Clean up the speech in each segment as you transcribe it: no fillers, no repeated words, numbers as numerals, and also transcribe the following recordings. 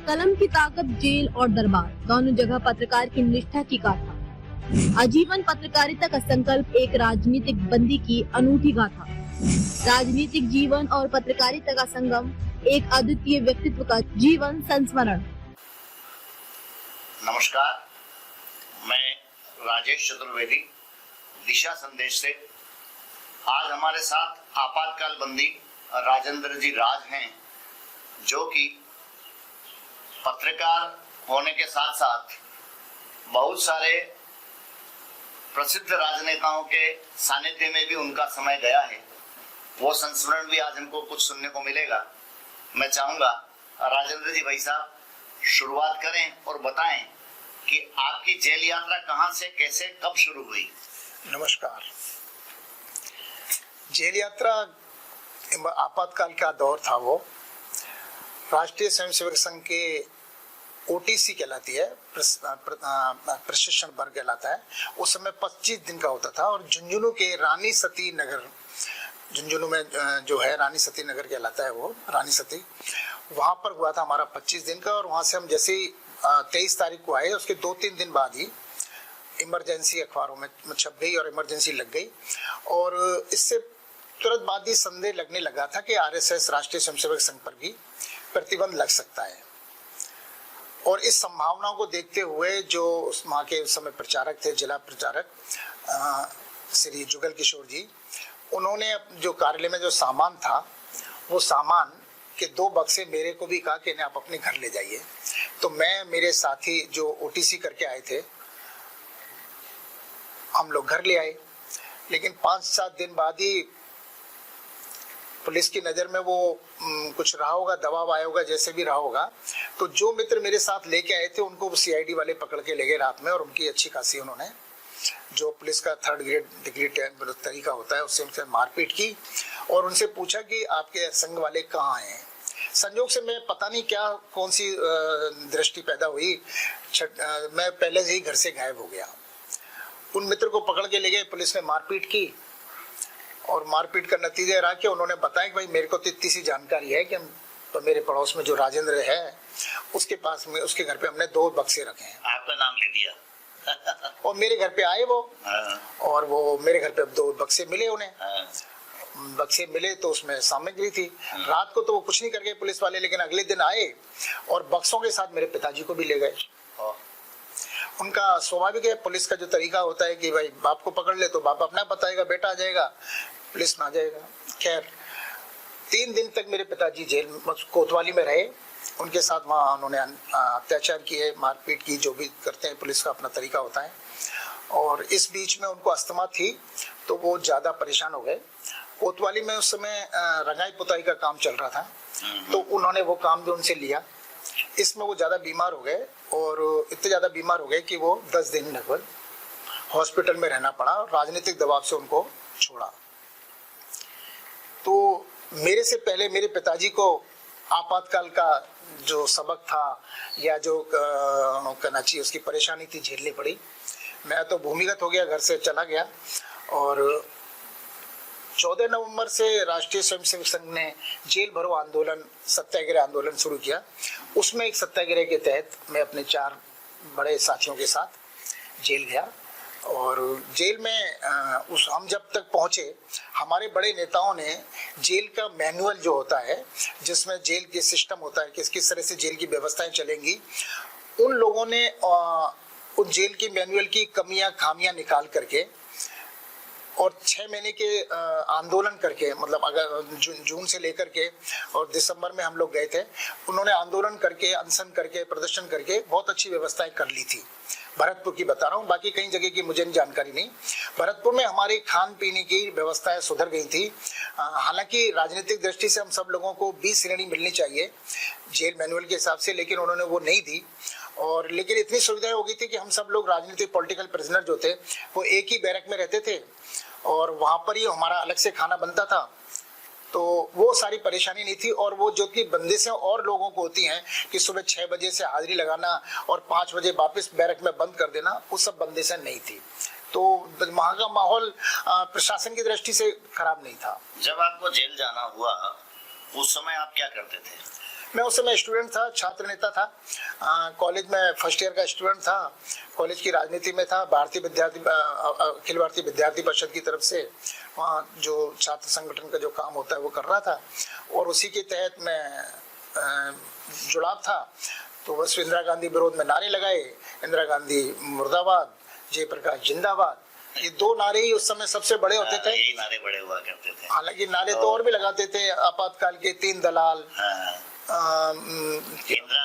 कलम की ताकत, जेल और दरबार दोनों जगह पत्रकार की निष्ठा की गाथा। आजीवन पत्रकारिता का संकल्प एक राजनीतिक बंदी की अनूठी गाथा। राजनीतिक जीवन और पत्रकारिता का संगम, एक अद्वितीय व्यक्तित्व का जीवन संस्मरण। नमस्कार, मैं राजेश चतुर्वेदी, दिशा संदेश से। आज हमारे साथ आपातकाल बंदी राजेंद्र जी राज हैं, जो कि पत्रकार होने के साथ साथ बहुत सारे प्रसिद्ध राजनेताओं के सानिध्य में भी उनका समय गया है। वो संस्मरण भी आज हमको कुछ सुनने को मिलेगा। मैं चाहूंगा राजेंद्र जी भाई साहब शुरुआत करें और बताएं कि आपकी जेल यात्रा कहां से, कैसे, कब शुरू हुई। नमस्कार। जेल यात्रा आपातकाल का दौर था। वो राष्ट्रीय स्वयंसेवक संघ के ओटीसी कहलाती है, प्रशिक्षण वर्ग कहलाता है। उस समय 25 दिन का होता था और झुंझुनू के रानी सती नगर, झुंझुनू में जो है रानी सती नगर कहलाता है, वो रानी सती, वहां पर हुआ था हमारा 25 दिन का। और वहां से हम जैसे ही 23 तारीख को आए, उसके 2-3 दिन बाद ही इमरजेंसी अखबारों में छप गई और इमरजेंसी लग गई। और इससे तुरंत बाद ही संदेह लगने लगा था कि आरएसएस, राष्ट्रीय स्वयंसेवक संघ पर भी प्रतिबंध लग सकता है। और इस संभावनाओं को देखते हुए जो वहाँ के उस समय प्रचारक थे, जिला प्रचारक श्री जुगल किशोर जी, उन्होंने जो कार्यालय में जो सामान था, वो सामान के 2 बक्से मेरे को भी कहा कि आप अपने घर ले जाइए। तो मैं, मेरे साथी जो ओटीसी करके आए थे, हम लोग घर ले आए। लेकिन 5-7 दिन बाद ही पुलिस की नज़र में वो कुछ रहा होगा, दबाव आया होगा, जैसे भी रहा होगा। तो जो मित्र मेरे साथ लेके आए थे, उनको सीआईडी वाले पकड़ के ले गए रात में। और उनकी अच्छी खासी उन्होंने, जो पुलिस का 3rd ग्रेड डिग्री तरीका होता है, उससे उनसे मारपीट की और उनसे पूछा कि आपके संघ वाले कहाँ हैं। संयोग से मैं पता नहीं क्या, कौन सी दृष्टि पैदा हुई, मैं पहले से ही घर से गायब हो गया। उन मित्र को पकड़ के ले गए, पुलिस ने मारपीट की और मारपीट का नतीजा रहा कि उन्होंने बताया कि भाई मेरे को तो इतनी सी जानकारी है कि हम, तो मेरे पड़ोस में जो राजेंद्र है, उसके पास में, उसके घर पे हमने 2 बक्से रखे हैं। आपका नाम ले दिया। और मेरे घर पे आए वो, और वो मेरे घर पे 2 बक्से मिले उन्हें। बक्से मिले तो उसमें सामग्री थी। रात को तो वो कुछ नहीं कर गए पुलिस वाले, लेकिन अगले दिन आए और बक्सों के साथ मेरे पिताजी को भी ले गए। उनका स्वाभाविक है, पुलिस का जो तरीका होता है कि भाई बाप को पकड़ ले तो बाप अपना बताएगा, बेटा आ जाएगा, पुलिस में आ जाएगा। खैर 3 दिन तक मेरे पिताजी जेल कोतवाली में रहे। उनके साथ वहाँ उन्होंने अत्याचार किए, मारपीट की, जो भी करते हैं, पुलिस का अपना तरीका होता है। और इस बीच में उनको अस्थमा थी, तो वो ज़्यादा परेशान हो गए। कोतवाली में उस समय रंगाई पुताई का काम चल रहा था, तो उन्होंने वो काम भी उनसे लिया। इसमें वो ज़्यादा बीमार हो गए और इतने ज़्यादा बीमार हो गए कि वो 10 दिन लगभग हॉस्पिटल में रहना पड़ा और राजनीतिक दबाव से उनको छोड़ा। तो मेरे से पहले मेरे पिताजी को आपातकाल का जो सबक था, या जो कहना चाहिए उसकी परेशानी थी, झेलनी पड़ी। मैं तो भूमिगत हो गया, घर से चला गया। और 14 नवंबर से राष्ट्रीय स्वयंसेवक संघ ने जेल भरो आंदोलन, सत्याग्रह आंदोलन शुरू किया। उसमें एक सत्याग्रह के तहत मैं अपने 4 बड़े साथियों के साथ जेल गया। और जेल में हम जब तक पहुंचे, हमारे बड़े नेताओं ने जेल का मैनुअल जो होता है, जिसमें जेल के सिस्टम होता है, किस तरह से जेल की व्यवस्थाएं चलेंगी, उन लोगों ने उन जेल की मैनुअल की कमियां खामियां निकाल करके और 6 महीने के आंदोलन करके, मतलब अगर जून से लेकर के और दिसंबर में हम लोग गए थे, उन्होंने आंदोलन करके, अनशन करके, प्रदर्शन करके बहुत अच्छी व्यवस्थाएं कर ली थी। भरतपुर की बता रहा हूँ, बाकी कई जगह की मुझे जानकारी नहीं। भरतपुर में हमारी खान पीने की व्यवस्थाएं सुधर गई थी। हालांकि राजनीतिक दृष्टि से हम सब लोगों को 20 श्रेणी मिलनी चाहिए जेल मैनुअल के हिसाब से, लेकिन उन्होंने वो नहीं दी। और लेकिन इतनी सुविधाएं हो गई थी कि हम सब लोग राजनीतिक पॉलिटिकल प्रिजनर जो थे, वो एक ही बैरक में रहते थे और वहाँ पर ही हमारा अलग से खाना बनता था। तो वो सारी परेशानी नहीं थी। और वो जो कि बंदिशें और लोगों को होती हैं कि सुबह 6 बजे से हाजिरी लगाना और 5 बजे वापस बैरक में बंद कर देना, वो सब बंदिशें नहीं थी। तो वहाँ का माहौल प्रशासन की दृष्टि से खराब नहीं था। जब आपको जेल जाना हुआ, उस समय आप क्या करते थे? मैं उस समय स्टूडेंट था, छात्र नेता था, कॉलेज में फर्स्ट ईयर का स्टूडेंट था, कॉलेज की राजनीति में था, अखिल भारतीय विद्यार्थी परिषद की तरफ से वहाँ जो छात्र संगठन का जो काम होता है वो कर रहा था, और उसी के तहत मैं जुड़ाव था। तो बस इंदिरा गांधी विरोध में नारे लगाए, इंदिरा गांधी मुर्दाबाद, जयप्रकाश जिंदाबाद, ये दो नारे ही उस समय सबसे बड़े होते थे। यही नारे बड़े हुआ करते थे। हालांकि नारे तो और भी लगाते थे, आपातकाल के 3 दलाल, इंदिरा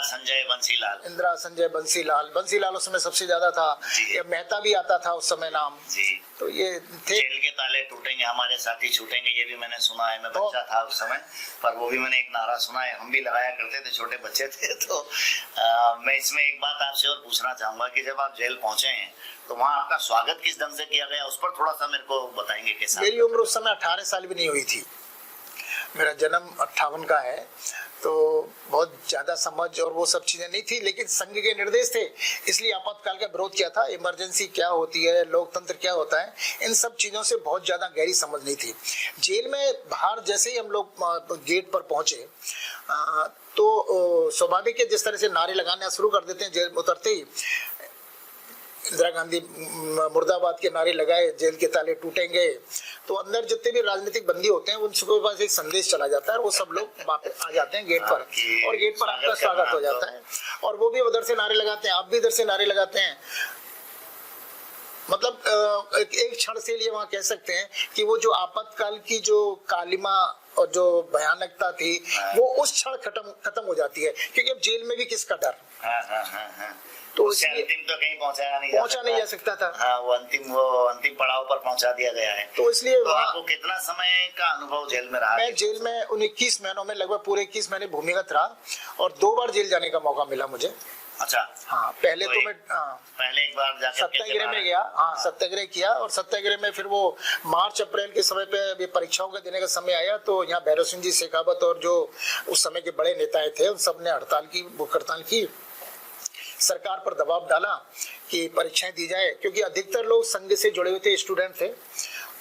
संजय बंसीलाल उस समय सबसे ज्यादा था, मेहता भी आता था उस समय नाम जी। तो ये थे। जेल के ताले टूटेंगे हमारे साथी छूटेंगे, ये भी मैंने सुना है। मैं बच्चा था उस समय, पर वो भी मैंने एक नारा सुना है, हम भी लगाया करते थे, छोटे बच्चे थे। तो मैं इसमें एक बात आपसे और पूछना चाहूंगा कि जब आप जेल पहुंचे हैं तो वहाँ आपका स्वागत किस ढंग से किया गया, उस पर थोड़ा सा मेरे को बताएंगे कैसा? मेरी उम्र उस समय 18 साल भी नहीं हुई थी, मेरा जन्म 58 का है, तो बहुत ज्यादा समझ और वो सब चीजें नहीं थी, लेकिन संघ के निर्देश थे, इसलिए आपातकाल का विरोध किया था। इमरजेंसी क्या होती है, लोकतंत्र क्या होता है, इन सब चीजों से बहुत ज्यादा गहरी समझ नहीं थी। जेल में बाहर जैसे ही हम लोग गेट पर पहुंचे तो स्वाभाविक है, जिस तरह से नारे लगाना शुरू कर देते हैं जेल में उतरते ही, इंदिरा गांधी मुर्दाबाद के नारे लगाए, जेल के ताले टूटेंगे, तो अंदर जितने भी राजनीतिक बंदी होते हैं उनके पास एक संदेश चला जाता है, और वो सब लोग वापस आ जाते हैं गेट पर, और गेट पर आपका स्वागत हो जाता है, और वो भी उधर से नारे लगाते हैं, आप भी इधर से नारे लगाते हैं। मतलब एक क्षण से लिए वहां कह सकते हैं कि वो जो आपातकाल की जो कालिमा और जो भयानकता थी वो उस क्षण खत्म हो जाती है, क्योंकि अब जेल में भी किसका डर। तो उससे अंतिम तो कहीं पहुंचा नहीं जा सकता था। हाँ, वो अंतिम पड़ाव पर पहुंचा दिया गया है। तो इसलिए तो आपको कितना समय का अनुभव जेल में रहा? मैं जेल में उन 21 महीनों में लगभग पूरे 21 महीने भूमिगत रहा, और 2 बार जेल जाने का मौका मिला मुझे। अच्छा। हाँ, पहले तो मैं पहले एक बार जाकर सत्याग्रह में गया। हाँ, सत्याग्रह किया, और सत्याग्रह में फिर वो मार्च अप्रैल के समय पे परीक्षाओं का देने का समय आया, तो यहाँ भैरव सिंह जी शेखावत और जो उस समय के बड़े नेताएं थे उन सब ने हड़ताल की, सरकार पर दबाव डाला कि परीक्षाएं दी जाए, क्योंकि अधिकतर लोग संघ से जुड़े हुए थे, स्टूडेंट थे,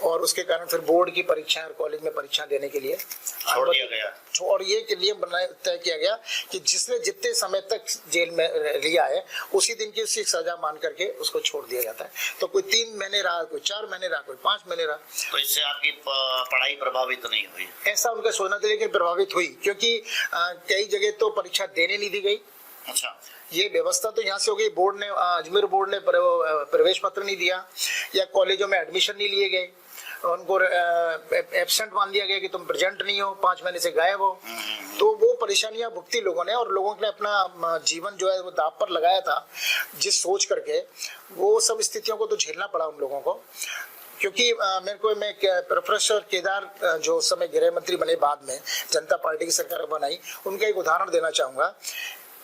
और उसके कारण फिर बोर्ड की परीक्षाएं और कॉलेज में परीक्षा देने के लिए छोड़ दिया गया। और ये के लिए तय किया गया कि जिसने जितने समय तक जेल में लिया है उसी दिन की उसकी सजा मान करके उसको छोड़ दिया जाता है। तो कोई 3 महीने रहा, कोई 4 महीने रहा, कोई 5 महीने रहा। तो इससे आपकी पढ़ाई प्रभावित नहीं हुई? ऐसा उनका सोचना था, लेकिन प्रभावित हुई, क्योंकि कई जगह तो परीक्षा देने नहीं दी गई। अच्छा। ये व्यवस्था तो यहाँ से हो गई, बोर्ड ने, अजमेर बोर्ड ने प्रवेश पत्र नहीं दिया, या कॉलेजों में एडमिशन नहीं लिए गए, उनको एब्सेंट मान दिया गया कि तुम प्रेजेंट नहीं हो, 5 महीने से गायब हो। तो वो परेशानियां भुगती लोगों ने, और लोगों ने अपना जीवन जो है वो दांव पर लगाया था जिस सोच करके, वो सब स्थितियों को तो झेलना पड़ा उन लोगों को। क्योंकि मैं प्रोफेसर केदार जो उस समय गृह मंत्री बने, बाद में जनता पार्टी की सरकार बनाई, उनका एक उदाहरण देना चाहूंगा।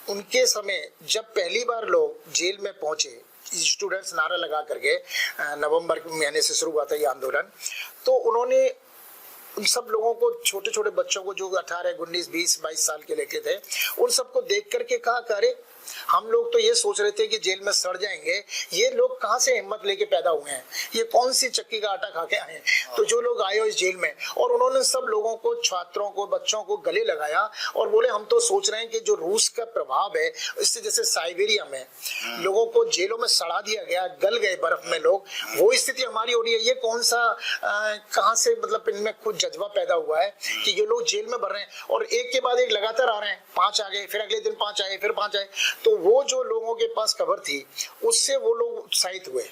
उनके समय जब पहली बार लोग जेल में पहुंचे, स्टूडेंट्स नारा लगा करके, नवंबर महीने से शुरू हुआ था ये आंदोलन, तो उन्होंने उन सब लोगों को, छोटे छोटे बच्चों को जो 18, 19, 20, 22 साल के लेके थे, उन सबको देख करके कहा, अरे हम लोग तो ये सोच रहे थे कि जेल में सड़ जाएंगे, ये लोग कहाँ से हिम्मत लेके पैदा हुए हैं, ये कौन सी चक्की का आटा खा के आए हैं, तो जो लोग आए हो इस जेल में। और उन्होंने सब लोगों को, छात्रों को, बच्चों को गले लगाया और बोले, हम तो सोच रहे हैं कि जो रूस का प्रभाव है, इससे जैसे साइबेरिया में लोगों को जेलों में सड़ा दिया गया, गल गए बर्फ में लोग, वो स्थिति हमारी हो रही है। ये कौन सा कहाँ से, मतलब इनमें खुद जज्बा पैदा हुआ है कि ये लोग जेल में भर रहे हैं, और एक के बाद एक लगातार आ रहे हैं, 5 आ गए, फिर अगले दिन 5 आए, फिर 5 आए। तो वो जो लोगों के पास खबर थी उससे वो लोग उत्साहित हुए।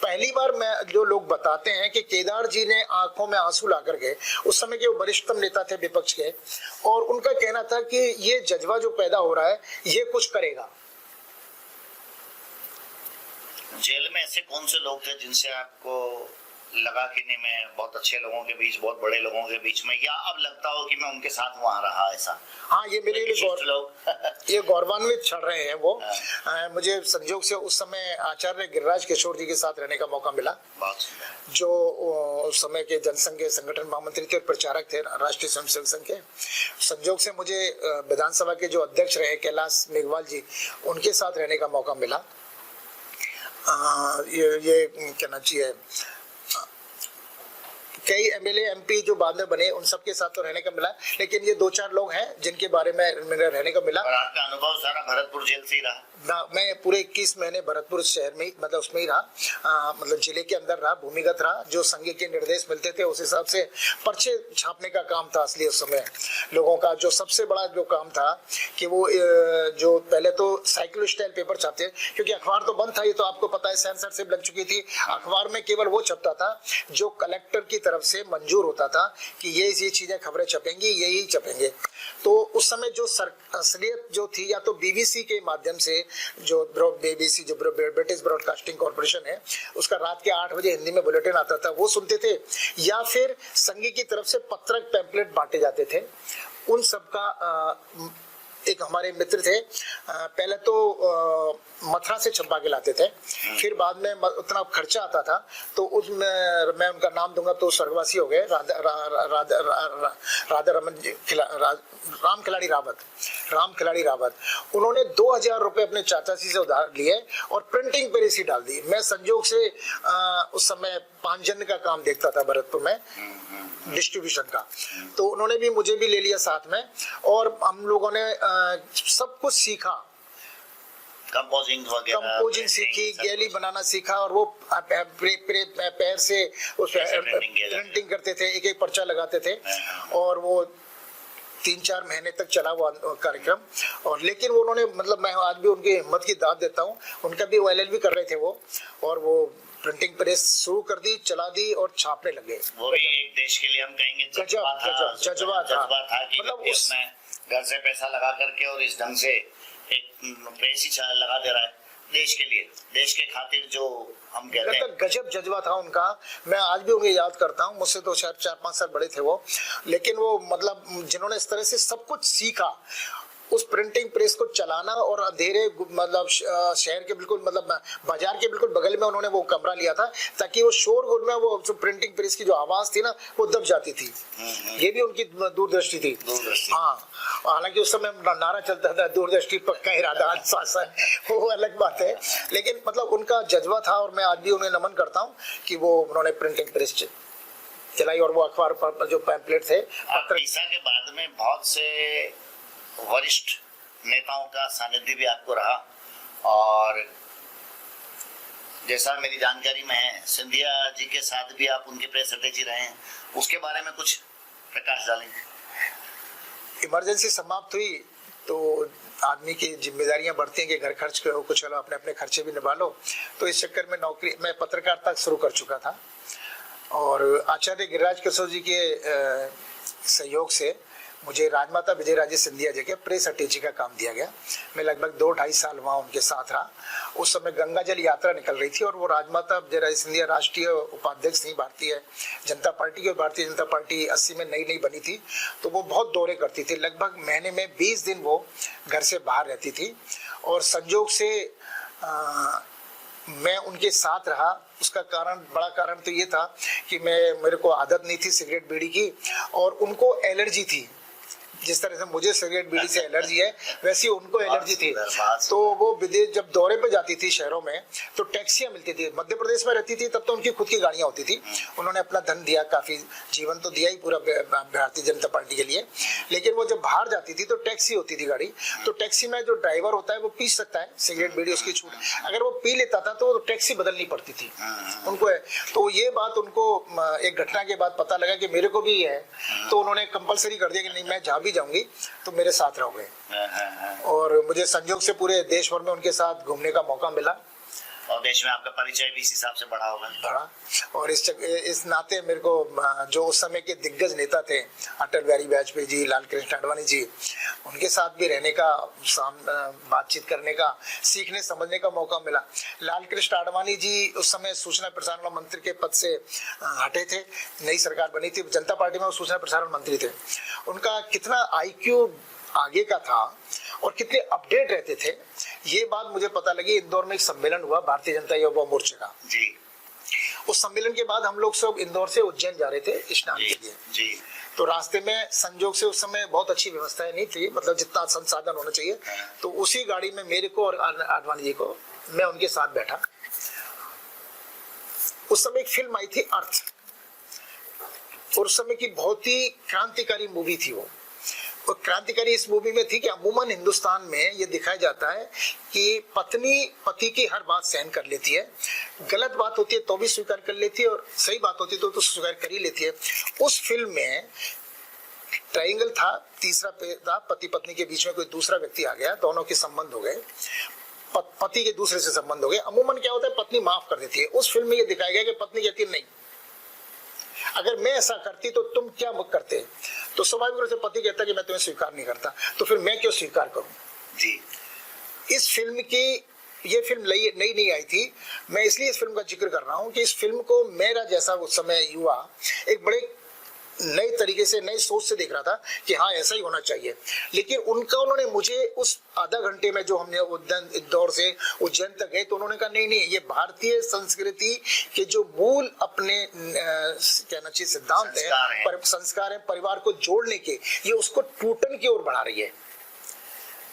पहली बार मैं, जो लोग बताते हैं कि केदार जी ने आंखों में आंसू ला करके, उस समय के वो वरिष्ठतम नेता थे विपक्ष के, और उनका कहना था कि ये जज्बा जो पैदा हो रहा है ये कुछ करेगा। जेल में ऐसे कौन से लोग थे जिनसे आपको लगा कि नहीं, मैं बहुत अच्छे लोगों के बीच, बहुत बड़े लोगों के बीच में, या अब लगता हो कि मैं उनके साथ वहां रहा, ऐसा? हाँ, ये मेरे लिए ये गौरवान्वित क्षण रहे हैं वो। मुझे संयोग से उस समय आचार्य गिरिराज किशोर जी के साथ रहने का मौका मिला, जो उस समय के जनसंघ के संगठन महामंत्री थे और प्रचारक थे राष्ट्रीय स्वयंसेवक संघ के। संयोग से मुझे विधानसभा के जो अध्यक्ष रहे कैलाश मेघवाल जी, उनके साथ रहने का मौका मिला। ये कहना चाहिए कई एमएलए एमपी जो बाद में बने उन सबके साथ तो रहने का मिला, लेकिन ये 2-4 लोग हैं जिनके बारे में मेरा रहने का मिला। और आपका अनुभव सारा भरतपुर जेल से ही रहा? मैं पूरे 21 महीने भरतपुर शहर में मतलब उसमें ही रहा, मतलब जिले के अंदर रहा, भूमिगत रहा। जो संघ के निर्देश मिलते थे उस हिसाब से पर्चे छापने का काम था असली उस समय लोगों का। जो सबसे बड़ा जो काम था कि वो जो पहले तो साइकिल स्टाइल पेपर छापते, क्योंकि अखबार तो बंद था, ये तो आपको पता है, सेंसरशिप लग चुकी थी। अखबार में केवल वो छपता था जो कलेक्टर की तरफ से मंजूर होता था कि ये चीजें खबरें छपेंगी, यही छपेंगे। तो उस समय जो असलियत जो थी, या तो बीबीसी के माध्यम से, जो बीबीसी जो ब्रिटिश ब्रॉडकास्टिंग कॉर्पोरेशन है, उसका रात के 8 बजे हिंदी में बुलेटिन आता था, वो सुनते थे, या फिर संघ की तरफ से पत्रक पैम्पलेट बांटे जाते थे। उन सब का एक हमारे मित्र थे, पहले तो मथुरा से छपा के लाते थे, फिर बाद में उतना खर्चा आता था तो उसमें मैं उनका नाम दूंगा तो स्वर्गवासी हो गए, राम खिलाड़ी रावत। उन्होंने 2000 रुपए अपने चाचा जी से उधार लिए और प्रिंटिंग प्रेस ही डाल दी। मैं संजोग से उस समय 5 जन का काम देखता था भरतपुर में, डिस्ट्रीब्यूशन का, तो उन्होंने भी मुझे भी ले लिया साथ में, और हम लोगों ने सब कुछ सीखा, कंपोजिंग सीखी, गैली बनाना सीखा, और वो पैर से उस प्रिंटिंग करते थे, एक एक पर्चा लगाते थे, और वो 3-4 महीने तक चला वो कार्यक्रम। और लेकिन वो उन्होंने, मतलब मैं आज भी उनकी हिम्मत की दाद देता हूँ, उनका भी LLB कर रहे थे वो, और वो प्रिंटिंग प्रेस शुरू कर दी, चला दी और छापने लगे। वो भी एक देश के लिए हम कहेंगे जज्बा था कि मतलब उसमें घर से पैसा लगा करके और इस ढंग से एक प्रेस ही लगा दे रहा है देश के लिए, देश के खातिर, जो हम कहते हैं गजब जज्बा था उनका। मैं आज भी उन्हें याद करता हूँ, मुझसे तो शायद 4-5 साल बड़े थे वो, लेकिन वो मतलब जिन्होंने इस तरह से सब कुछ सीखा, उस प्रिंटिंग प्रेस को चलाना, और अंधेरे मतलब शहर के बिल्कुल मतलब बाजार के बिल्कुल बगल में उन्होंने वो कमरा लिया था, ताकि वो शोरगुल में वो जो प्रिंटिंग प्रेस की जो आवाज थी ना, वो दब जाती थी। ये भी उनकी दूरदृष्टि थी। हाँ, हालांकि उस समय नारा चलता था, दूरदृष्टि पक्का इरादा अनुशासन, वो अलग बात है, लेकिन मतलब उनका जज्बा था, और मैं आज भी उन्हें नमन करता हूँ कि वो उन्होंने प्रिंटिंग प्रेस चलाई, और वो अखबार पर जो पैम्पलेट थे। के बाद में बहुत से वरिष्ठ नेताओं का सानिध्य भी आपको रहा, और जैसा मेरी जानकारी में है, सिंधिया जी के साथ भी आप उनके प्रेस सेक्रेटरी रहे हैं, उसके बारे में कुछ प्रकाश डालेंगे। इमरजेंसी समाप्त हुई तो आदमी की जिम्मेदारियां बढ़ती हैं कि घर खर्च करो, कुछ चलो अपने अपने खर्चे भी निभा लो। तो इस चक्कर में नौकरी, मैं पत्रकारिता शुरू कर चुका था, और आचार्य गिरिराज किशोर जी के सहयोग से मुझे राजमाता विजयराजे सिंधिया जी के प्रेस अटैची का काम दिया गया। मैं लगभग 2-2.5 साल वहाँ उनके साथ रहा। उस समय गंगा जल यात्रा निकल रही थी, और वो राजमाता विजयराजे सिंधिया राष्ट्रीय उपाध्यक्ष थी भारतीय जनता पार्टी की, और भारतीय जनता पार्टी 80 में नई बनी थी, तो वो बहुत दौरे करती थी। लगभग महीने में 20 दिन वो घर से बाहर रहती थी, और संजोग से मैं उनके साथ रहा। उसका कारण, बड़ा कारण तो ये था कि मेरे को आदत नहीं थी सिगरेट बीड़ी की, और उनको एलर्जी थी। जिस तरह से मुझे सिगरेट बीड़ी से एलर्जी है, वैसी उनको एलर्जी थी। तो वो विदेश जब दौरे पे जाती थी शहरों में, तो टैक्सियां मिलती थी। मध्य प्रदेश में रहती थी तब तो उनकी खुद की गाड़ियां होती थी। उन्होंने अपना धन दिया, काफी जीवन तो दिया ही पूरा भारतीय जनता पार्टी के लिए, लेकिन वो जब बाहर जाती थी तो टैक्सी होती थी गाड़ी। तो टैक्सी में जो ड्राइवर होता है वो पी सकता है सिगरेट बीड़ी, उसकी छूट। अगर वो पी लेता था तो टैक्सी बदलनी पड़ती थी उनको। तो ये बात उनको एक घटना के बाद पता लगा कि मेरे को भी है, तो उन्होंने कंपलसरी कर दिया कि नहीं, मैं जहाँ भी जाऊंगी तो मेरे साथ रहोगे। और मुझे संयोग से पूरे देश भर में उनके साथ घूमने का मौका मिला, और देश में आपका परिचय भी इस हिसाब से बढ़ा होगा। और इस नाते मेरे को जो उस समय के दिग्गज नेता थे, अटल बिहारी वाजपेयी जी, लाल कृष्ण आडवाणी जी, उनके साथ भी रहने का, बातचीत करने का, सीखने समझने का मौका मिला। लाल कृष्ण आडवाणी जी उस समय सूचना प्रसारण मंत्री के पद से हटे थे, नई सरकार बनी थी, जनता पार्टी में वो सूचना प्रसारण मंत्री थे। उनका कितना IQ आगे का था और कितने अपडेट रहते थे, ये बात मुझे पता लगी। इंदौर में एक सम्मेलन हुआ भारतीय जनता युवा मोर्चे का जी। उस सम्मेलन के बाद हम लोग सब इंदौर से उज्जैन जा रहे थे स्नान के लिए जी। तो रास्ते में संजोग से उस समय बहुत अच्छी व्यवस्थाएं नहीं थी, मतलब जितना संसाधन होना चाहिए। तो उसी गाड़ी में मेरे को और आडवाणी जी को, मैं उनके साथ बैठा। उस समय एक फिल्म आई थी अर्थ, और उस समय की बहुत ही क्रांतिकारी मूवी थी वो। और क्रांतिकारी इस मूवी में थी कि अमूमन हिंदुस्तान में ये दिखाया जाता है कि पत्नी पति की हर बात सहन कर लेती है, गलत बात होती है तो भी स्वीकार कर लेती है और सही बात होती है तो स्वीकार कर ही लेती है। उस फिल्म में ट्रायंगल था, तीसरा था, पति पत्नी के बीच में कोई दूसरा व्यक्ति आ गया, दोनों के संबंध हो गए, पति के दूसरे से संबंध हो गए। अमूमन क्या होता है, पत्नी माफ कर देती है। उस फिल्म में ये दिखाया गया कि पत्नी कहती है नहीं, अगर मैं ऐसा करती तो तुम क्या करते, तो स्वाभाविक रूप से पति कहता कि मैं तुम्हें स्वीकार नहीं करता, तो फिर मैं क्यों स्वीकार करूं जी। इस फिल्म की, ये फिल्म नई नहीं आई थी, मैं इसलिए इस फिल्म का जिक्र कर रहा हूं कि इस फिल्म को मेरा जैसा उस समय युवा एक बड़े नए तरीके से, नई सोच से देख रहा था कि हाँ ऐसा ही होना चाहिए। लेकिन उन्होंने मुझे उस आधा घंटे में जो हमने इंदौर से उज्जैन तक गए तो उन्होंने कहा नहीं, ये भारतीय संस्कृति के जो मूल अपने कहना चाहिए सिद्धांत है, संस्कार है, परिवार को जोड़ने के, ये उसको टूटन की ओर बढ़ा रही है।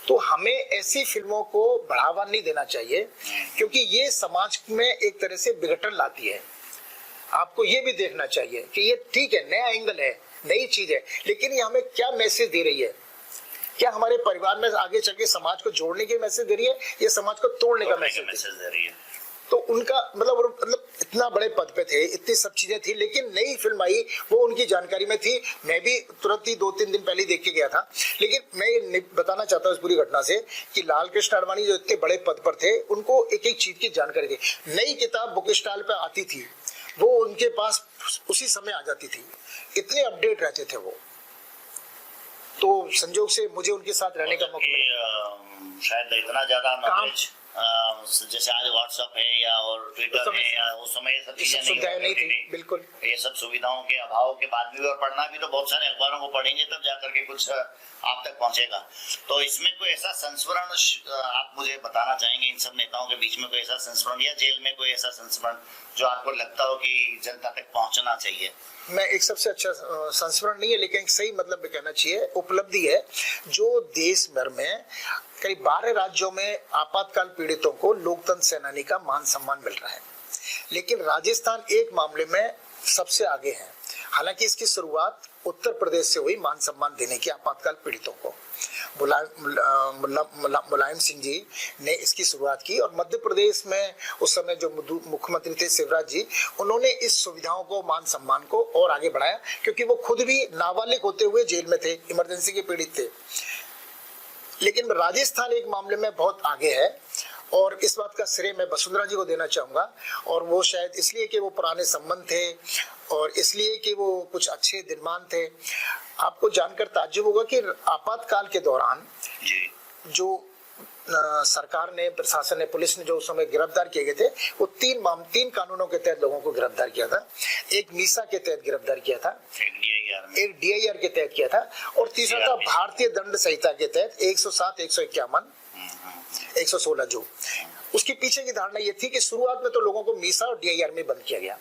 तो हमें ऐसी फिल्मों को बढ़ावा नहीं देना चाहिए क्योंकि ये समाज में एक तरह से विघटन लाती है। आपको ये भी देखना चाहिए कि ये ठीक है, नया एंगल है, नई चीज है, लेकिन ये हमें क्या मैसेज दे रही है? क्या हमारे परिवार में आगे चल के समाज को जोड़ने के मैसेज दे रही है या समाज को तोड़ने का मैसेज दे रही है? तो उनका मतलब इतना बड़े पद पे थे, इतनी सब चीजें थी, लेकिन नई फिल्म आई वो उनकी जानकारी में थी। मैं भी तुरंत ही 2-3 दिन पहले देख के गया था। लेकिन मैं ये बताना चाहता हूँ इस पूरी घटना से कि लाल कृष्ण आडवाणी जो इतने बड़े पद पर थे, उनको एक एक चीज की जानकारी थी। नई किताब बुक स्टॉल पे आती थी, वो उनके पास उसी समय आ जाती थी, इतने अपडेट रहते थे वो। तो संजोग से मुझे उनके साथ रहने का मौका मिला। शायद इतना ज्यादा नॉलेज जैसे आज व्हाट्सएप है या और ट्विटर है, या उस समय ये सब चीजें नहीं थी। बिल्कुल, ये सब सुविधाओं के अभाव के बाद भी, और पढ़ना भी तो बहुत सारे अखबारों को पढ़ेंगे तब जाकर के कुछ आप तक पहुंचेगा। तो इसमें कोई ऐसा संस्मरण आप मुझे बताना चाहेंगे इन सब नेताओं के बीच में कोई ऐसा संस्मरण, या जेल में कोई ऐसा संस्मरण जो आपको लगता हो कि जनता तक पहुंचना चाहिए? मैं एक सबसे अच्छा संस्मरण नहीं है, लेकिन सही मतलब कहना चाहिए उपलब्धि है जो देश भर में करीब 12 राज्यों में आपातकाल पीड़ितों को लोकतंत्र सेनानी का मान सम्मान मिल रहा है। लेकिन राजस्थान एक मामले में सबसे आगे है। हालांकि इसकी शुरुआत उत्तर प्रदेश से हुई मान सम्मान देने की आपातकाल पीड़ितों को। मुलायम सिंह जी ने इसकी शुरुआत की और मध्य प्रदेश में उस समय जो मुख्यमंत्री थे शिवराज जी, उन्होंने इस सुविधाओं को, मान सम्मान को और आगे बढ़ाया, क्योंकि वो खुद भी नाबालिग होते हुए जेल में थे, इमरजेंसी के पीड़ित थे। लेकिन राजस्थान एक मामले में बहुत आगे है और इस बात का श्रेय मैं वसुंधरा जी को देना चाहूंगा। और वो शायद इसलिए कि वो पुराने संबंध थे और इसलिए कि वो कुछ अच्छे दिनमान थे। आपको जानकर ताज्जुब होगा कि आपातकाल के दौरान जो सरकार ने, प्रशासन ने, पुलिस ने जो उस समय गिरफ्तार किए गए थे, वो 3 कानूनों के तहत लोगों को गिरफ्तार किया था। एक मीसा के तहत गिरफ्तार किया था, एक DIR के तहत किया था, और तीसरा था भारतीय दंड संहिता के तहत 107, 151, 116 जो। उसके पीछे की धारणा ये थी कि शुरुआत में तो लोगों को मीसा और DIR में बंद किया गया,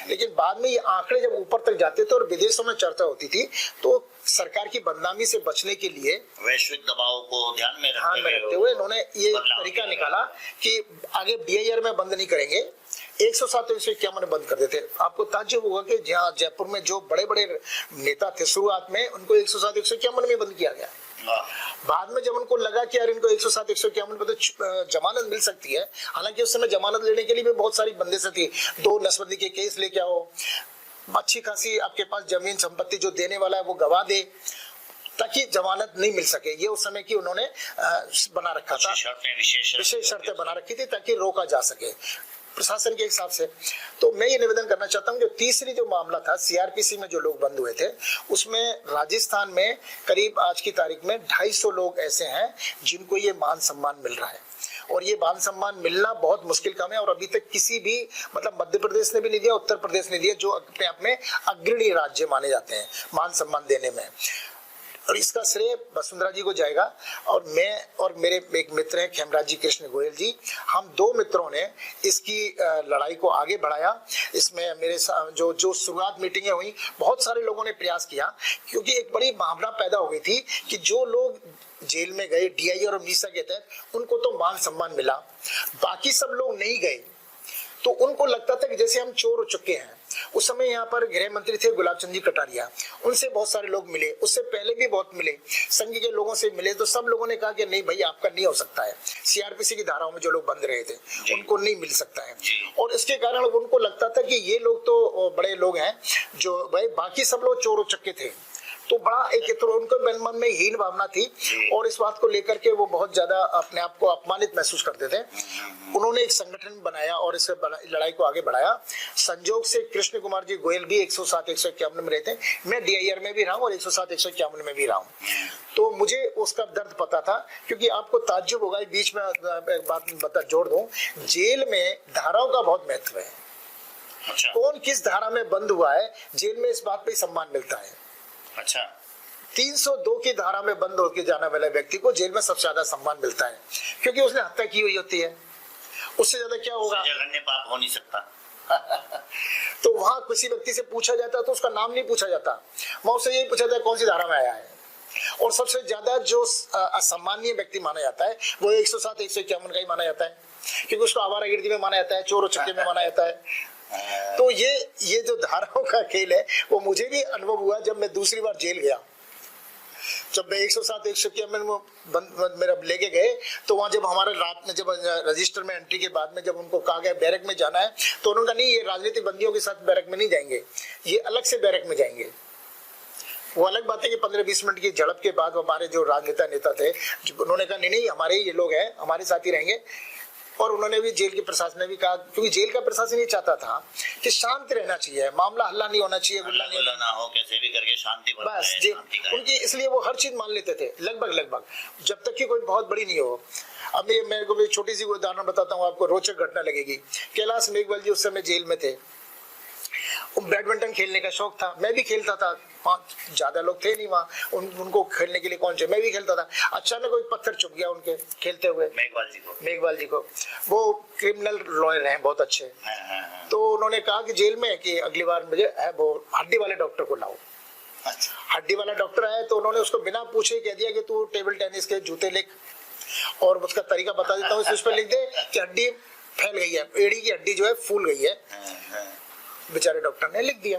लेकिन बाद में ये आंकड़े जब ऊपर तक जाते थे और विदेशों में चर्चा होती थी, तो सरकार की बदनामी से बचने के लिए, वैश्विक दबाव को ध्यान में रखते हुए इन्होंने ये तरीका निकाला कि आगे DIR में बंद नहीं करेंगे, 107 और 151 में बंद कर देते। आपको ताज्जुब होगा कि जहाँ जयपुर में जो बड़े बड़े नेता थे शुरुआत में, उनको 107, 151 में बंद किया गया। बाद में जब उनको लगा कि यार इनको 107, 151 पे तो जमानत मिल सकती है, हालांकि उस समय जमानत लेने के लिए भी बहुत सारी बंदिशें थी। 2 नसबंदी के केस लेके आओ, अच्छी खासी आपके पास जमीन संपत्ति जो देने वाला है वो गवा दे, ताकि जमानत नहीं मिल सके। ये उस समय की उन्होंने बना रखा था, विशेष शर्तें बना रखी थी ताकि रोका जा सके प्रशासन के हिसाब से। तो मैं ये निवेदन करना चाहता हूँ, जो तीसरी जो मामला था CRPC में जो लोग बंद हुए थे, उसमें राजस्थान में करीब आज की तारीख में 250 लोग ऐसे हैं जिनको ये मान सम्मान मिल रहा है। और ये मान सम्मान मिलना बहुत मुश्किल काम है और अभी तक किसी भी, मतलब मध्य प्रदेश ने भी नहीं दिया, उत्तर प्रदेश ने दिया, जो अपने आप में अग्रणी राज्य माने जाते हैं मान सम्मान देने में। और इसका श्रेय वसुंधरा जी को जाएगा। और मैं और मेरे एक मित्र हैं खेमराज जी, कृष्ण गोयल जी, हम 2 मित्रों ने इसकी लड़ाई को आगे बढ़ाया। इसमें मेरे जो शुरुआत मीटिंगें हुई, बहुत सारे लोगों ने प्रयास किया, क्योंकि एक बड़ी भावना पैदा हो गई थी कि जो लोग जेल में गए DIR और मीसा के तहत, उनको तो मान सम्मान मिला, बाकी सब लोग नहीं गए, तो उनको लगता था कि जैसे हम चोर हो चुके हैं। उस समय यहाँ पर गृह मंत्री थे गुलाब चंद जी कटारिया, उनसे बहुत सारे लोग मिले, उससे पहले भी बहुत मिले, संघ के लोगों से मिले, तो सब लोगों ने कहा कि नहीं भाई आपका नहीं हो सकता है, सीआरपीसी की धाराओं में जो लोग बंद रहे थे उनको नहीं मिल सकता है। और इसके कारण उनको लगता था कि ये लोग तो बड़े लोग हैं, जो भाई बाकी सब लोग चोर उचक्के थे, तो बड़ा एक तो उनको मन में हीन भावना थी और इस बात को लेकर के वो बहुत ज्यादा अपने आप को अपमानित महसूस करते थे। उन्होंने एक संगठन बनाया और इस लड़ाई को आगे बढ़ाया। संजोग से कृष्ण कुमार जी गोयल भी 107-151 में रहते, मैं डीआईआर में भी रहा हूँ और 107-151 में भी रहा हूँ, तो मुझे उसका दर्द पता था। क्योंकि आपको ताज्जुब होगा, बीच में एक बात जोड़ दूं, जेल में धाराओं का बहुत महत्व है। अच्छा। कौन किस धारा में बंद हुआ है, जेल में इस बात पे सम्मान मिलता है। अच्छा। 302 की धारा में बंद होकर जाने वाले व्यक्ति को जेल में सबसे ज्यादा सम्मान मिलता है, क्योंकि उसने हत्या की हुई होती है। उससे ज्यादा क्या होगा, जघन्य पाप हो नहीं सकता। तो वहां किसी व्यक्ति से पूछा जाता तो उसका नाम नहीं पूछा जाता, वहां उससे यही पूछा जाता कौन सी धारा में आया है। और सबसे ज्यादा जो असामान्य व्यक्ति माना जाता है वो 107-151 का ही माना जाता है, क्योंकि उसको आवारागर्दी में माना जाता है, चोर उचक्के में माना जाता है। तो ये जो धाराओं का खेल है वो मुझे भी अनुभव हुआ जब मैं दूसरी बार जेल गया। जब मैं 107-151 में मेरा लेके गए, तो वहां जब हमारे रात में जब रजिस्टर में एंट्री के बाद में जब उनको कहा गया बैरक में जाना है, तो उन्होंने कहा नहीं, ये राजनीतिक बंदियों के साथ बैरक में नहीं जाएंगे, ये अलग से बैरक में जाएंगे। वो अलग बात है कि 15-20 मिनट की झड़प के बाद हमारे जो नेता थे उन्होंने कहा नहीं हमारे ये लोग हैं, हमारे साथ ही रहेंगे। और उन्होंने भी जेल के प्रशासन ने भी कहा, क्योंकि जेल का प्रशासन ये चाहता था कि शांत रहना चाहिए, मामला हल्ला नहीं होना चाहिए, गुल्ला ना हो, कैसे भी करके शांति बस उनकी, इसलिए वो हर चीज मान लेते थे लगभग जब तक कि कोई बहुत बड़ी नहीं हो। अब मेरे को भी छोटी सी उदाहरण बताता हूँ आपको, रोचक घटना लगेगी। कैलाश मेघवाल जी उस समय जेल में थे, बैडमिंटन खेलने का शौक था, मैं भी खेलता था, ज्यादा लोग थे नहीं वहाँ, उनको खेलने के लिए कौन चाहिए, मैं भी खेलता था। अचानक कोई पत्थर चुभ गया उनके खेलते हुए, मेघवाल जी को। वो क्रिमिनल लॉयर हैं, बहुत अच्छे। तो उन्होंने कहा कि जेल में कि अगली बार मुझे वो हड्डी वाले डॉक्टर को लाओ। हड्डी वाला डॉक्टर आया तो उन्होंने उसको बिना पूछे कह दिया कि तू टेबल टेनिस के जूते लिख, और उसका तरीका बता देता हूँ, उस पर लिख दे कि हड्डी फैल गई है, एड़ी की हड्डी जो है फूल गई है। बेचारे डॉक्टर ने लिख दिया।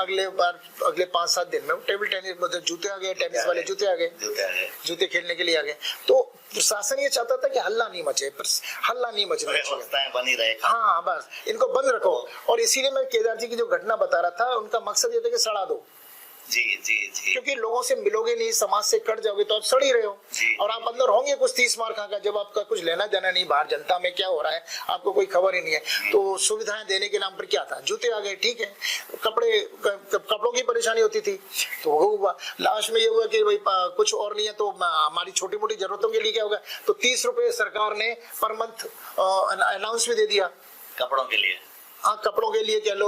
अगले 5-7 दिन में वो टेबल टेनिस जूते आ गए, टेनिस वाले जूते आ गए, जूते खेलने के लिए आ गए। तो प्रशासन ये चाहता था कि हल्ला नहीं मचे, हल्ला नहीं मचना चाहिए, बनी रहे। हाँ बस इनको बंद रखो। और इसीलिए मैं केदार जी की जो घटना बता रहा था, उनका मकसद ये था कि सड़ा दो। जी। क्योंकि लोगों से मिलोगे नहीं, समाज से कट जाओगे तो आप सड़ ही रहे हो, और आप अंदर होंगे कुछ 30 मार खा, जब आपका कुछ लेना देना नहीं, बाहर जनता में क्या हो रहा है आपको कोई खबर ही नहीं है। तो सुविधाएं देने के नाम पर क्या था, जूते आ गए, ठीक है, कपड़ों की परेशानी होती थी, तो वो हुआ। लास्ट में ये हुआ कि भाई कुछ और नहीं है तो हमारी छोटी मोटी जरूरतों के लिए क्या होगा, तो 30 रुपए सरकार ने पर मंथ अनाउंस भी दे दिया कपड़ों के लिए। हाँ, कपड़ों के लिए कह लो,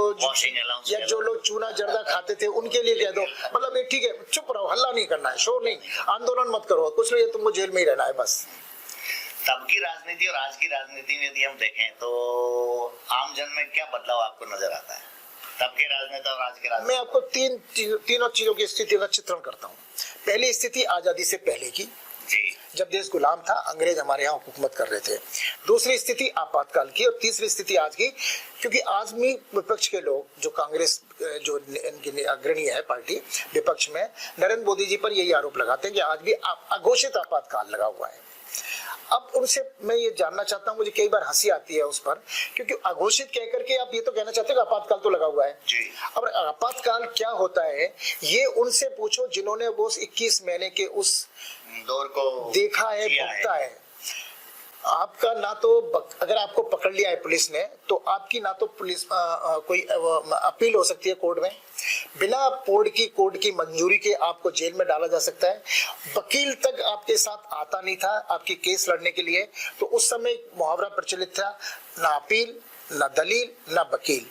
या जो लोग चूना जर्दा खाते थे उनके लिए कह दो। मतलब ये ठीक है, चुप रहो, हल्ला नहीं करना है, शोर नहीं, आंदोलन मत करो, कुछ नहीं, तुमको जेल में ही रहना है बस। तब की राजनीति और आज की राजनीति में यदि हम देखें तो आम जन में क्या बदलाव आपको नजर आता है, तब के राजनेता और आज के राजनेता? मैं आपको तीनों चीजों की स्थिति का चित्रण करता हूँ। पहली स्थिति आजादी से पहले की, जब देश गुलाम था, अंग्रेज हमारे यहाँ हुकूमत कर रहे थे। दूसरी स्थिति आपातकाल की, और तीसरी स्थिति आज की, क्योंकि आज भी विपक्ष के लोग, जो कांग्रेस जो इनकी अग्रणी है पार्टी विपक्ष में, नरेंद्र मोदी जी पर यही आरोप लगाते हैं कि आज भी अघोषित आपातकाल लगा हुआ है। अब उनसे मैं ये जानना चाहता हूँ, मुझे कई बार हंसी आती है उस पर, क्योंकि अघोषित कह करके आप ये तो कहना चाहते हैं कि आपातकाल तो लगा हुआ है। अब आपातकाल क्या होता है ये उनसे पूछो जिन्होंने वो 21 महीने के उस दौर को देखा है, भुगता है। आपका ना तो अगर आपको पकड़ लिया है पुलिस ने, तो आपकी ना तो पुलिस कोई अपील हो सकती है कोर्ट में, बिना कोर्ट की मंजूरी के आपको जेल में डाला जा सकता है। वकील तक आपके साथ आता नहीं था आपकी केस लड़ने के लिए, तो उस समय मुहावरा प्रचलित था, ना अपील, ना दलील, ना वकील।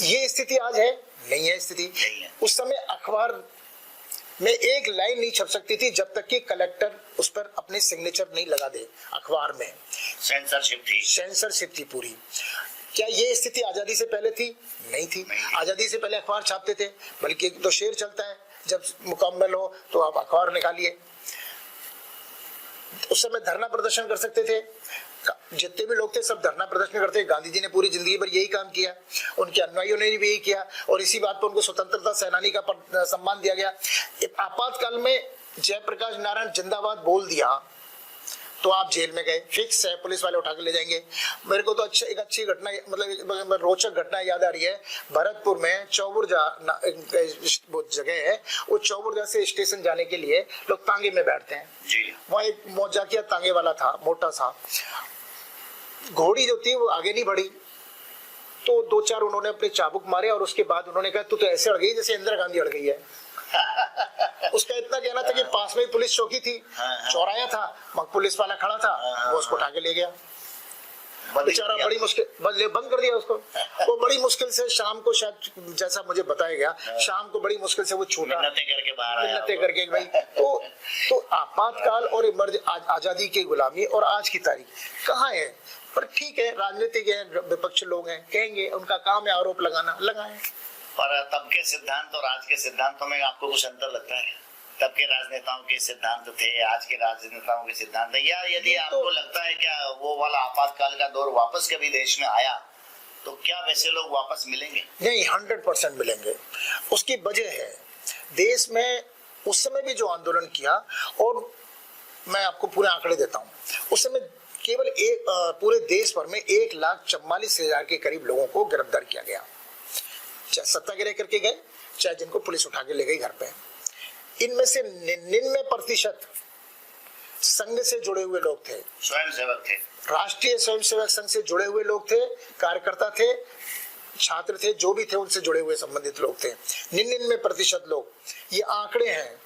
ये स्थिति आज है? नहीं है स्थिति। उस समय अखबार में एक लाइन नहीं छप सकती थी जब तक कि कलेक्टर उस पर अपनी सिग्नेचर नहीं लगा दे अखबार में। सेंसरशिप थी पूरी। क्या ये स्थिति आजादी से पहले थी? नहीं थी। आजादी से पहले अखबार छापते थे, बल्कि तो शेर चलता है, जब मुकम्मल हो तो आप अखबार निकालिए। उस समय धरना प्रदर्शन कर सकते थे, जितने भी लोग थे सब धरना प्रदर्शन करते। गांधी जी ने पूरी जिंदगी भर यही काम किया, उनके अनुयायियों ने भी यही किया, और इसी बात पर उनको स्वतंत्रता सेनानी का सम्मान दिया गया। आपातकाल में जयप्रकाश नारायण जिंदाबाद बोल दिया तो आप जेल में गए, फिक्स है, पुलिस वाले उठा के ले जाएंगे। मेरे को तो एक अच्छी घटना, मतलब रोचक घटना याद आ रही है। भरतपुर में चौबुर्जा वो जगह है, वो चौबुर्जा से स्टेशन जाने के लिए लोग तांगे में बैठते हैं जी। वहाँ एक मौजाकिया तांगे वाला था, मोटा सा, घोड़ी जो थी वो आगे नहीं बढ़ी, तो 2-4 उन्होंने अपने चाबुक मारे और उसके बाद उन्होंने कहा तू तो ऐसे अड़ गई जैसे इंदिरा गांधी अड़ गई है। उसका इतना कहना था कि पास में ही पुलिस चौकी थी, चौराया था, पुलिस वाला खड़ा था, वो उसको उठा के ले गया। बेचारा बड़ी मुश्किल बंद कर दिया उसको। वो बड़ी मुश्किल से शाम को, शायद जैसा मुझे बताया गया, शाम को बड़ी मुश्किल से वो छूटा, मिन्नतें करके भाई। तो आपातकाल और आजादी की गुलामी और आज की तारीख कहाँ है? पर ठीक है, राजनीतिक है, विपक्ष लोग हैं, कहेंगे, उनका काम है आरोप लगाना, लगाए। पर तब के सिद्धांत और आज के सिद्धांतों में आपको कुछ अंतर लगता है? तब के राजनेताओं के सिद्धांत थे, आज के राजनेताओं के सिद्धांत, या यदि आपको लगता है क्या वो वाला आपातकाल का दौर वापस कभी देश में आया तो क्या वैसे लोग वापस मिलेंगे? नहीं, 100% मिलेंगे। उसकी वजह है, देश में उस समय भी जो आंदोलन किया, और मैं आपको पूरे आंकड़े देता हूँ, उस समय केवल पूरे देश भर में 1,44,000 के करीब लोगों को गिरफ्तार किया गया, चाहे सत्याग्रह करके गए, चाहे जिनको पुलिस उठा के ले गई घर पे। इनमें से 99% संघ से जुड़े हुए लोग थे, स्वयंसेवक थे, राष्ट्रीय स्वयंसेवक संघ से जुड़े हुए लोग थे, कार्यकर्ता थे, छात्र थे, जो भी थे उनसे जुड़े हुए संबंधित लोग थे। 99% लोग, ये आंकड़े हैं।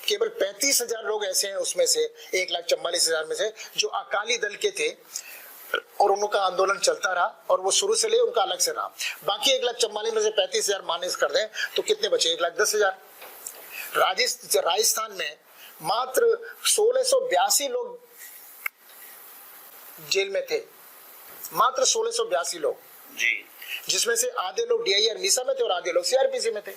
केवल 35,000 लोग ऐसे हैं उसमें से, 1,44,000 में से, जो अकाली दल के थे और उनका आंदोलन चलता रहा, और वो शुरू से ले उनका अलग से रहा। बाकी 1,44,000 में से 35,000 माइनस कर दें तो कितने बचे? 1,10,000। राजस्थान में मात्र 1682 लोग जेल में थे, मात्र 1682 लोग जी, जिसमें से आधे लोग DIR मीसा में थे और आधे लोग CRPC में थे।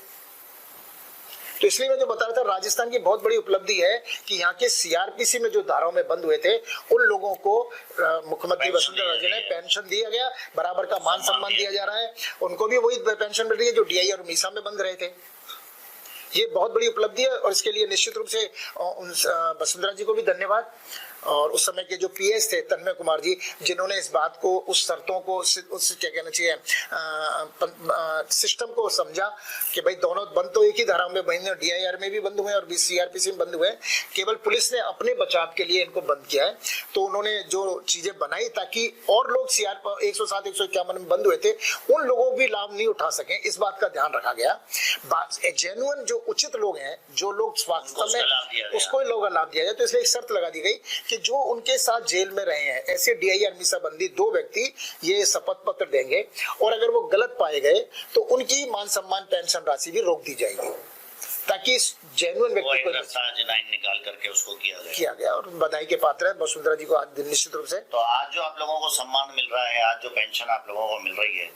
तो इसलिए मैं जो बता रहा था, राजस्थान की बहुत बड़ी उपलब्धि है कि यहाँ के CRPC में जो धाराओं में बंद हुए थे उन लोगों को मुख्यमंत्री वसुंधरा राजे ने पेंशन दिया गया, बराबर का मान सम्मान दिया जा रहा है। उनको भी वही पेंशन मिल रही है जो DIR और मीसा में बंद रहे थे। ये बहुत बड़ी उपलब्धि है, और इसके लिए निश्चित रूप से वसुंधरा जी को भी धन्यवाद, और उस समय के जो PS थे तन्मय कुमार जी, जिन्होंने इस बात को, उस शर्तों को, उस क्या कहना चाहिए, सिस्टम को समझा कि भाई दोनों बंद तो एक ही धारा में बंद, DIR में भी बंद हुए और CRPC में बंद हुए, केवल पुलिस ने अपने बचाव के लिए इनको बंद किया है। तो उन्होंने जो चीजें बनाई ताकि और लोग 107, 151 में बंद हुए थे उन लोगों को भी लाभ नहीं उठा सके, इस बात का ध्यान रखा गया। जेन्युइन जो उचित लोग हैं, जो लोग वास्तव में, उसको लोग लाभ दिया जाए। तो इसलिए एक शर्त लगा दी गई कि जो उनके साथ जेल में रहे हैं ऐसे DIR मीसा बंदी 2 व्यक्ति ये शपथ पत्र देंगे, और अगर वो गलत पाए गए तो उनकी मान सम्मान पेंशन राशि भी रोक दी जाएगी, ताकि जेन्युइन व्यक्ति को निकाल करके उसको किया गया। और बधाई के पात्र है वसुंधरा जी को आज निश्चित रूप से। तो आज जो आप लोगों को सम्मान मिल रहा है, आज जो पेंशन आप लोगों को मिल रही है,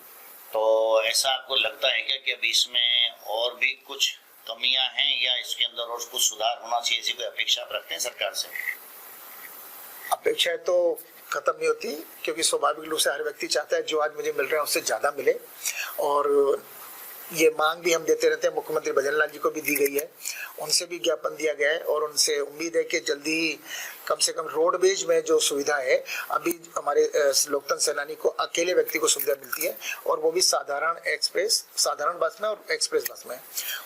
तो ऐसा आपको लगता है क्या कि अभी इसमें और भी कुछ कमियां हैं, या इसके अंदर और कुछ सुधार होना चाहिए, ऐसी कोई अपेक्षा आप रखते हैं सरकार से? अपेक्षाएं तो खत्म नहीं होती, क्योंकि स्वाभाविक रूप से हर व्यक्ति चाहता है जो आज मुझे मिल रहा है उससे ज्यादा मिले, और ये मांग भी हम देते रहते हैं। मुख्यमंत्री भजन लाल जी को भी दी गई है, उनसे भी ज्ञापन दिया गया है, और उनसे उम्मीद है कि जल्दी ही कम से कम रोडवेज में जो सुविधा है, अभी हमारे लोकतंत्र सेनानी को अकेले व्यक्ति को सुविधा मिलती है, और वो भी साधारण एक्सप्रेस, साधारण बस में और एक्सप्रेस बस में।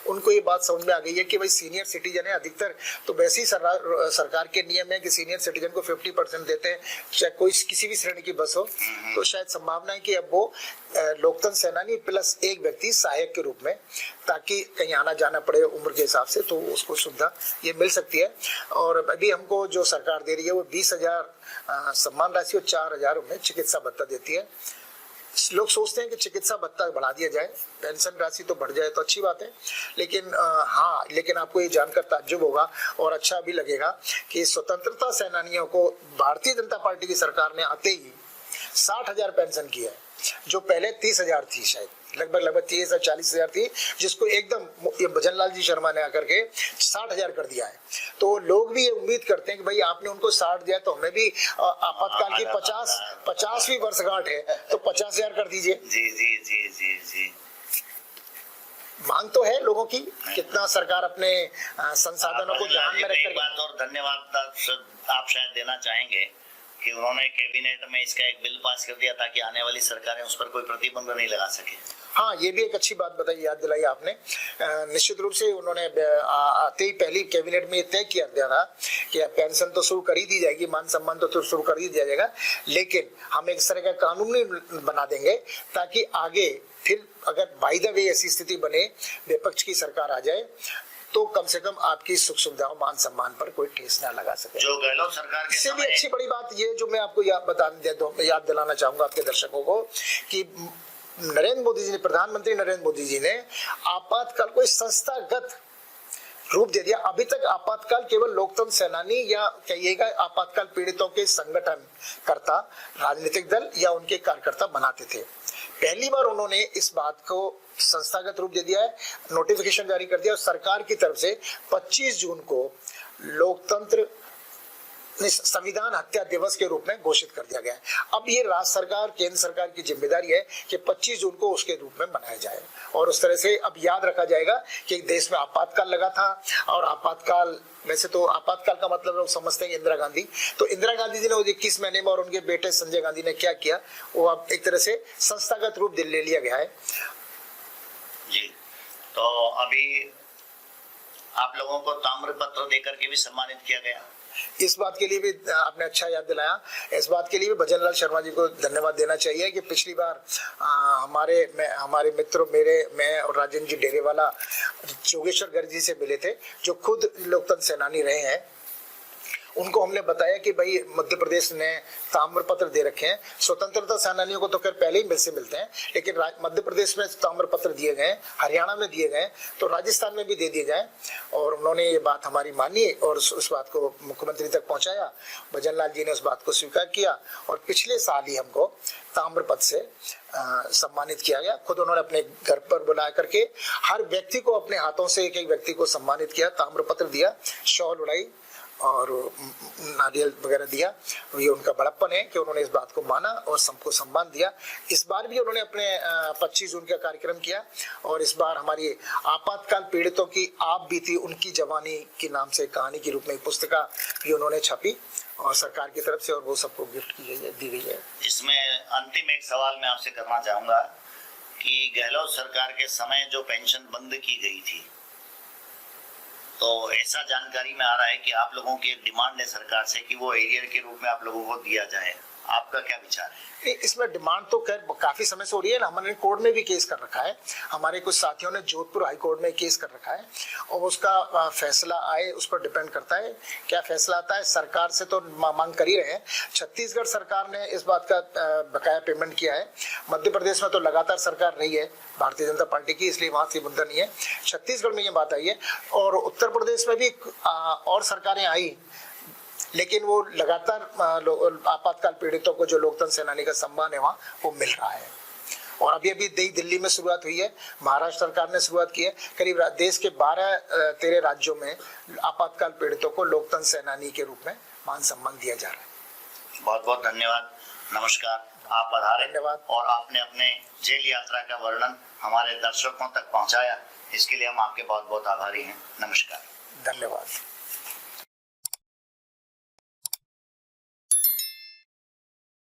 उनको ये बात समझ में आ गई है कि भाई सीनियर सिटीजन है अधिकतर, तो वैसे ही सरकार के नियम है कि सीनियर सिटीजन को 50% देते हैं, चाहे कोई किसी भी श्रेणी की बस हो। तो शायद संभावना है कि अब वो लोकतंत्र सेनानी प्लस एक व्यक्ति सहायक के रूप में, ताकि कहीं आना जाना पड़े उम्र के हिसाब से, तो उसको सुविधा ये मिल सकती है। और अभी हमको जो सरकार दे रही है वो 20,000 सम्मान राशि और 4,000 उन्हें चिकित्सा भत्ता देती है। लोग सोचते हैं कि चिकित्सा भत्ता बढ़ा दिया जाए, पेंशन राशि तो बढ़ जाए तो अच्छी बात है, लेकिन लेकिन आपको ये जानकर ताज्जुब होगा और अच्छा भी लगेगा कि स्वतंत्रता सेनानियों को भारतीय जनता पार्टी की सरकार ने आते ही 60,000 पेंशन की है, जो पहले 30,000 थी शायद। लगभग 30 या 40 हजार थी, जिसको एकदम ये भजनलाल जी शर्मा ने आकर के 60,000 कर दिया है। तो लोग भी ये उम्मीद करते हैं कि भाई आपने उनको 60 दिया तो हमें भी आपातकाल की 50वीं वर्षगांठ है तो 50,000 कर दीजिए। जी जी जी जी जी। मांग तो है लोगों की, कितना सरकार अपने संसाधनों को ध्यान में रखकर। एक बात और धन्यवाद आप शायद देना चाहेंगे कि उन्होंने कैबिनेट में इसका एक बिल पास कर दिया ताकि आने वाली सरकारें उस पर कोई प्रतिबंध नहीं लगा सके। हाँ, ये भी एक अच्छी बात बताई, याद दिलाई आपने। निश्चित रूप से उन्होंने आते ही पहली कैबिनेट में तय किया गया था कि पेंशन तो शुरू कर ही दी जाएगी, मान सम्मान तो शुरू कर ही दिया जाएगा, लेकिन हम एक तरह का कानून बना देंगे ताकि आगे फिर अगर बाय द वे ऐसी स्थिति बने, विपक्ष की सरकार आ जाए, तो कम से कम आपकी सुख सुविधाओं मान सम्मान पर कोई ठेस ना लगा सके। जो गहलोत सरकार के इससे भी अच्छी बड़ी बात ये जो मैं आपको याद दिलाना चाहूंगा आपके दर्शकों को कि नरेंद्र मोदी जी ने, प्रधानमंत्री नरेंद्र मोदी जी ने आपातकाल को संस्थागत रूप दे दिया। अभी तक आपातकाल केवल लोकतंत्र सेनानी या कहिएगा आपातकाल पीड़ितों के संगठन करता, राजनीतिक दल या उनके कार्यकर्ता बनाते थे। पहली बार उन्होंने इस बात को संस्थागत रूप दे दिया है, नोटिफिकेशन जारी कर दिया और सरकार की तरफ से 25 जून को लोकतंत्र संविधान हत्या दिवस के रूप में घोषित कर दिया गया है। अब ये राज्य सरकार, केंद्र सरकार की जिम्मेदारी है कि 25 जून को उसके रूप में मनाया जाए और उस तरह से अब याद रखा जाएगा कि देश में आपातकाल लगा था। और आपातकाल, वैसे तो आपातकाल का मतलब लोग समझते हैं इंदिरा गांधी, तो इंदिरा गांधी जी ने 21 महीने में और उनके बेटे संजय गांधी ने क्या किया, वो अब एक तरह से संस्थागत रूप ले लिया गया है। जी, तो अभी आप लोगों को ताम्र पत्र देकर के भी सम्मानित किया गया। इस बात के लिए भी आपने अच्छा याद दिलाया, इस बात के लिए भी भजनलाल शर्मा जी को धन्यवाद देना चाहिए कि पिछली बार हमारे मित्रों मैं और राजेंद्र जी डेरेवाला जोगेश्वर गर्ग जी से मिले थे, जो खुद लोकतंत्र सेनानी रहे हैं। उनको हमने बताया कि भाई मध्य प्रदेश ने ताम्र पत्र दे रखे हैं, स्वतंत्रता सेनानियों को तो खैर पहले ही से मिलते हैं, लेकिन मध्य प्रदेश में ताम्र पत्र दिए गए, हरियाणा में दिए गए, तो राजस्थान में भी दे दिए जाए। और उन्होंने ये बात हमारी मानी और उस बात को मुख्यमंत्री तक पहुंचाया। भजनलाल जी ने उस बात को स्वीकार किया और पिछले साल ही हमको ताम्र पत्र से सम्मानित किया गया। खुद उन्होंने अपने घर पर बुला करके हर व्यक्ति को, अपने हाथों से एक व्यक्ति को सम्मानित किया, ताम्र पत्र दिया, शॉल उड़ाई और नारियल वगैरह दिया। ये उनका बड़प्पन है कि उन्होंने इस बात को माना और सबको सम्मान दिया। इस बार भी उन्होंने अपने 25 जून का कार्यक्रम किया और इस बार हमारी आपातकाल पीड़ितों की आप बीती उनकी जवानी के नाम से कहानी के रूप में पुस्तिका भी उन्होंने छापी और सरकार की तरफ से, और वो सबको गिफ्ट की गई है, दी गई है। इसमें अंतिम एक सवाल मैं आपसे करना चाहूंगा कि गहलोत सरकार के समय जो पेंशन बंद की गई थी, तो ऐसा जानकारी में आ रहा है कि आप लोगों की एक डिमांड है सरकार से कि वो एरियर के रूप में आप लोगों को दिया जाए। आपका क्या विचार है? इसमें डिमांड तो काफी समय से हो रही है ना, हमने कोर्ट में भी केस कर रखा है, हमारे कुछ साथियों ने जोधपुर हाई कोर्ट में केस कर रखा है और उसका फैसला आए उस पर डिपेंड करता है क्या फैसला आता है। सरकार से तो मांग कर ही रहे हैं, छत्तीसगढ़ सरकार ने इस बात का बकाया पेमेंट किया है। मध्य प्रदेश में तो लगातार सरकार रही है भारतीय जनता पार्टी की, इसलिए वहां से मुद्दा नहीं है। छत्तीसगढ़ में ये बात आई है और उत्तर प्रदेश में भी और सरकारें आई, लेकिन वो लगातार आपातकाल पीड़ितों को जो लोकतंत्र सेनानी का सम्मान है वहाँ वो मिल रहा है। और अभी दिल्ली में शुरुआत हुई है, महाराष्ट्र सरकार ने शुरुआत की है। करीब देश के 12-13 राज्यों में आपातकाल पीड़ितों को लोकतंत्र सेनानी के रूप में मान सम्मान दिया जा रहा है। बहुत बहुत धन्यवाद, नमस्कार। आप पधारे, धन्यवाद। और आपने अपने जेल यात्रा का वर्णन हमारे दर्शकों तक पहुंचाया, इसके लिए हम आपके बहुत बहुत आभारी हैं। नमस्कार। धन्यवाद।